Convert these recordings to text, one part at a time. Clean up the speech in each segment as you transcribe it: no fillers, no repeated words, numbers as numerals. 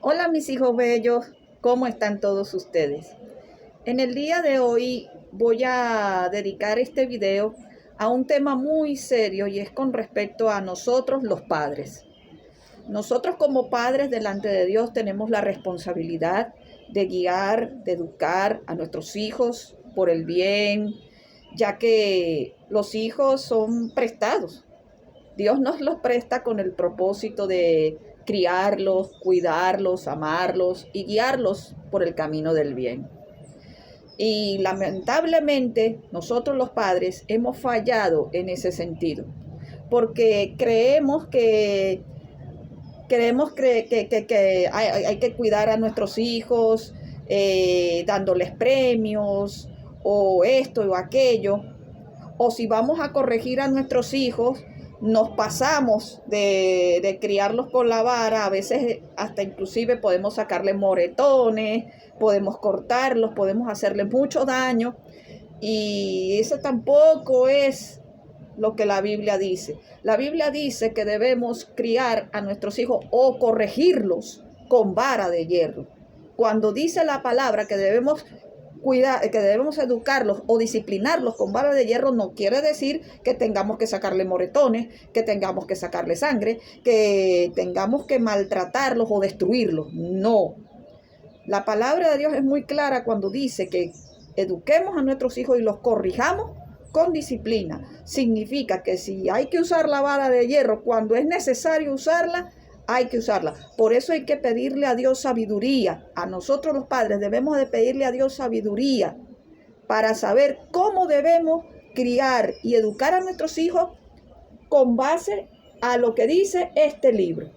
Hola mis hijos bellos, ¿cómo están todos ustedes? En el día de hoy voy a dedicar este video a un tema muy serio y es con respecto a nosotros los padres. Nosotros como padres delante de Dios tenemos la responsabilidad de guiar, de educar a nuestros hijos por el bien, ya que los hijos son prestados. Dios nos los presta con el propósito de criarlos, cuidarlos, amarlos y guiarlos por el camino del bien. Y lamentablemente nosotros los padres hemos fallado en ese sentido, porque creemos que hay que cuidar a nuestros hijos, dándoles premios o esto o aquello, o si vamos a corregir a nuestros hijos, nos pasamos de criarlos con la vara, a veces hasta inclusive podemos sacarle moretones, podemos cortarlos, podemos hacerle mucho daño, y eso tampoco es lo que la Biblia dice. La Biblia dice que debemos criar a nuestros hijos o corregirlos con vara de hierro. Cuando dice la palabra que debemos que debemos educarlos o disciplinarlos con vara de hierro, no quiere decir que tengamos que sacarle moretones, que tengamos que sacarle sangre, que tengamos que maltratarlos o destruirlos. No. La palabra de Dios es muy clara cuando dice que eduquemos a nuestros hijos y los corrijamos con disciplina. Significa que si hay que usar la vara de hierro cuando es necesario usarla, hay que usarla. Por eso hay que pedirle a Dios sabiduría. A nosotros los padres debemos de pedirle a Dios sabiduría para saber cómo debemos criar y educar a nuestros hijos con base a lo que dice este libro.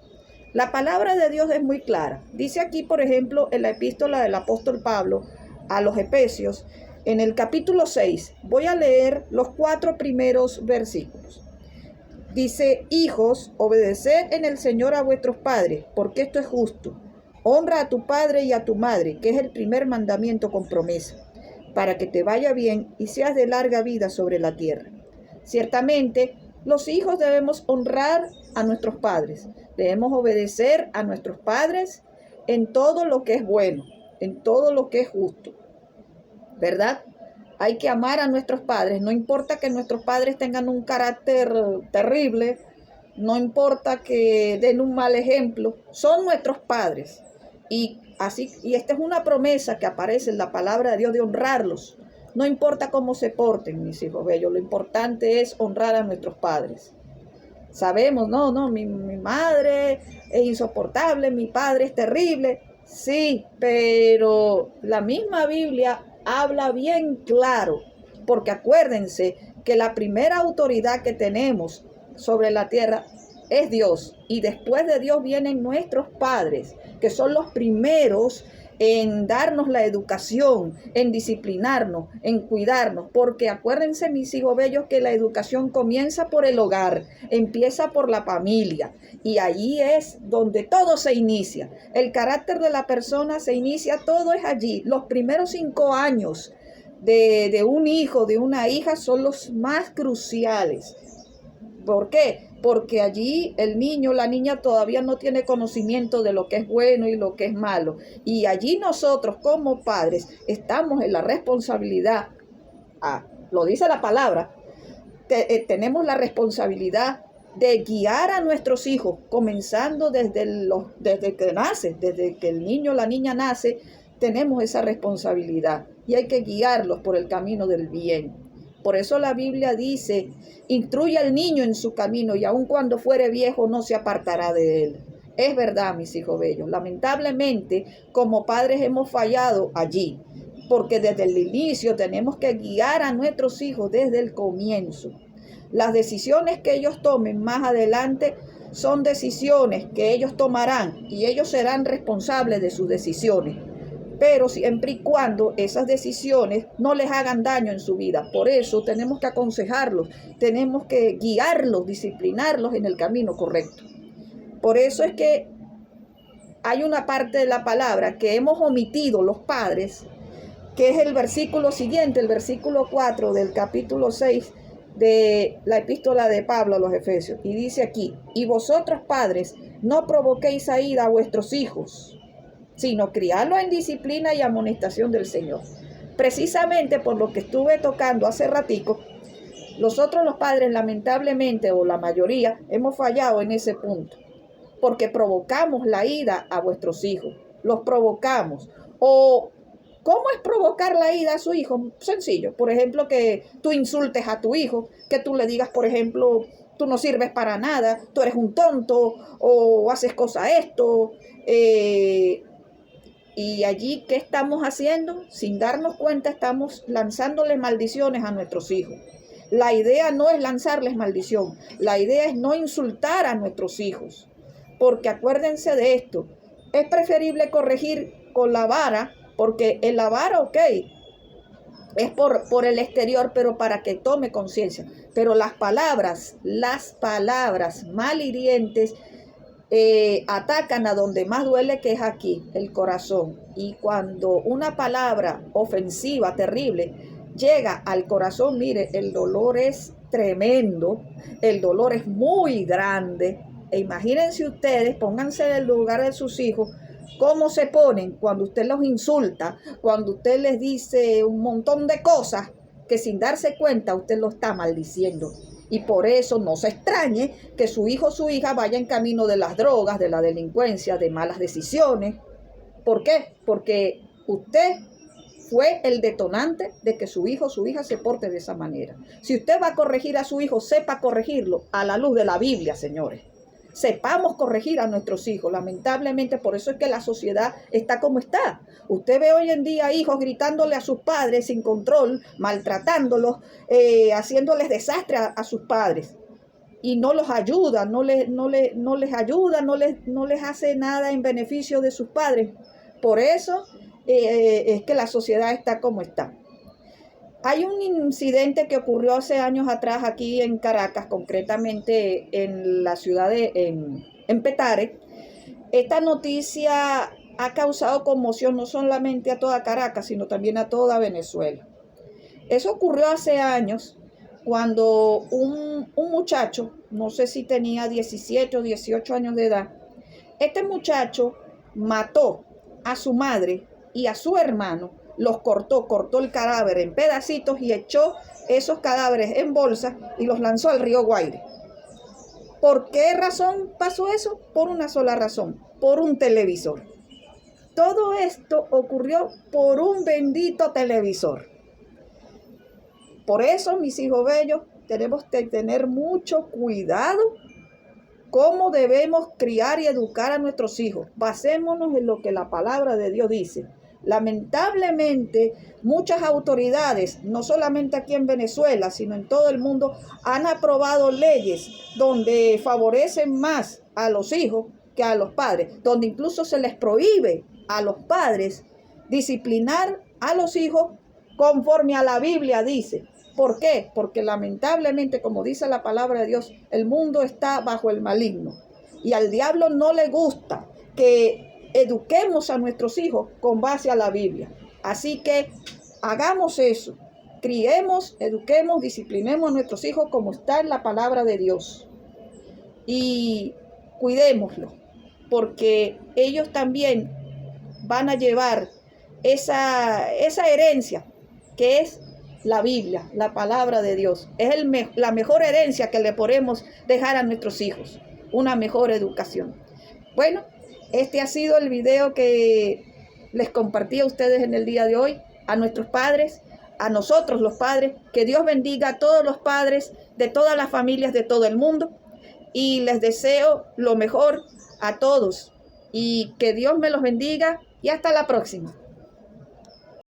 La palabra de Dios es muy clara. Dice aquí, por ejemplo, en la epístola del apóstol Pablo a los Efesios, en el capítulo 6, voy a leer los 4 primeros versículos. Dice: hijos, obedeced en el Señor a vuestros padres, porque esto es justo. Honra a tu padre y a tu madre, que es el primer mandamiento con promesa, para que te vaya bien y seas de larga vida sobre la tierra. Ciertamente, los hijos debemos honrar a nuestros padres, debemos obedecer a nuestros padres en todo lo que es bueno, en todo lo que es justo, ¿verdad? Hay que amar a nuestros padres, no importa que nuestros padres tengan un carácter terrible, no importa que den un mal ejemplo, son nuestros padres. Y esta es una promesa que aparece en la palabra de Dios de honrarlos. No importa cómo se porten, mis hijos bellos, lo importante es honrar a nuestros padres. Sabemos, mi madre es insoportable, mi padre es terrible. Sí, pero la misma Biblia habla bien claro, porque acuérdense que la primera autoridad que tenemos sobre la tierra es Dios, y después de Dios vienen nuestros padres, que son los primeros en darnos la educación, en disciplinarnos, en cuidarnos, porque acuérdense, mis hijos bellos, que la educación comienza por el hogar, empieza por la familia, y allí es donde todo se inicia. El carácter de la persona se inicia, todo es allí. Los primeros 5 años de un hijo, de una hija, son los más cruciales. ¿Por qué? Porque allí el niño, la niña todavía no tiene conocimiento de lo que es bueno y lo que es malo. Y allí nosotros como padres estamos en la responsabilidad, lo dice la palabra, tenemos la responsabilidad de guiar a nuestros hijos, comenzando desde que nace, desde que el niño o la niña nace, tenemos esa responsabilidad y hay que guiarlos por el camino del bien. Por eso la Biblia dice: instruye al niño en su camino y aun cuando fuere viejo no se apartará de él. Es verdad, mis hijos bellos. Lamentablemente, como padres hemos fallado allí, porque desde el inicio tenemos que guiar a nuestros hijos desde el comienzo. Las decisiones que ellos tomen más adelante son decisiones que ellos tomarán y ellos serán responsables de sus decisiones, pero siempre y cuando esas decisiones no les hagan daño en su vida. Por eso tenemos que aconsejarlos, tenemos que guiarlos, disciplinarlos en el camino correcto. Por eso es que hay una parte de la palabra que hemos omitido los padres, que es el versículo siguiente, el versículo 4 del capítulo 6 de la epístola de Pablo a los Efesios. Y dice aquí: y vosotros padres, no provoquéis a ira a vuestros hijos, sino criarlos en disciplina y amonestación del Señor. Precisamente por lo que estuve tocando hace ratico, nosotros los padres lamentablemente, o la mayoría, hemos fallado en ese punto, porque provocamos la ira a vuestros hijos, los provocamos. O, ¿cómo es provocar la ira a su hijo? Sencillo, por ejemplo, que tú insultes a tu hijo, que tú le digas, por ejemplo, tú no sirves para nada, tú eres un tonto, o haces cosa esto, y allí, ¿qué estamos haciendo? Sin darnos cuenta, estamos lanzándole maldiciones a nuestros hijos. La idea no es lanzarles maldición, la idea es no insultar a nuestros hijos. Porque acuérdense de esto, es preferible corregir con la vara, porque en la vara, ok, es por el exterior, pero para que tome conciencia. Pero las palabras malhirientes atacan a donde más duele, que es aquí, el corazón. Y cuando una palabra ofensiva, terrible, llega al corazón, mire, el dolor es tremendo, el dolor es muy grande. E imagínense ustedes, pónganse en el lugar de sus hijos, cómo se ponen cuando usted los insulta, cuando usted les dice un montón de cosas que sin darse cuenta usted lo está maldiciendo. Y por eso no se extrañe que su hijo o su hija vaya en camino de las drogas, de la delincuencia, de malas decisiones. ¿Por qué? Porque usted fue el detonante de que su hijo o su hija se porte de esa manera. Si usted va a corregir a su hijo, sepa corregirlo a la luz de la Biblia, señores. Sepamos corregir a nuestros hijos. Lamentablemente, por eso es que la sociedad está como está. Usted ve hoy en día hijos gritándole a sus padres sin control, maltratándolos, haciéndoles desastre a sus padres. Y no los ayuda, no les ayuda, no les hace nada en beneficio de sus padres. Por eso es que la sociedad está como está. Hay un incidente que ocurrió hace años atrás aquí en Caracas, concretamente en la ciudad en Petare. Esta noticia ha causado conmoción no solamente a toda Caracas, sino también a toda Venezuela. Eso ocurrió hace años cuando un muchacho, no sé si tenía 17 o 18 años de edad, este muchacho mató a su madre y a su hermano, los cortó el cadáver en pedacitos y echó esos cadáveres en bolsas y los lanzó al río Guaire. ¿Por qué razón pasó eso? Por una sola razón, por un televisor. Todo esto ocurrió por un bendito televisor. Por eso, mis hijos bellos, tenemos que tener mucho cuidado cómo debemos criar y educar a nuestros hijos. Basémonos en lo que la palabra de Dios dice. Lamentablemente, muchas autoridades, no solamente aquí en Venezuela, sino en todo el mundo, han aprobado leyes donde favorecen más a los hijos que a los padres, donde incluso se les prohíbe a los padres disciplinar a los hijos conforme a la Biblia dice. ¿Por qué? Porque lamentablemente, como dice la palabra de Dios, el mundo está bajo el maligno y al diablo no le gusta que eduquemos a nuestros hijos con base a la Biblia. Así que hagamos eso, criemos, eduquemos, disciplinemos a nuestros hijos como está en la palabra de Dios y cuidémoslos, porque ellos también van a llevar esa herencia que es la Biblia, la palabra de Dios. Es la mejor herencia que le podemos dejar a nuestros hijos, una mejor educación. Bueno, este ha sido el video que les compartí a ustedes en el día de hoy, a nuestros padres, a nosotros los padres. Que Dios bendiga a todos los padres de todas las familias de todo el mundo y les deseo lo mejor a todos y que Dios me los bendiga y hasta la próxima.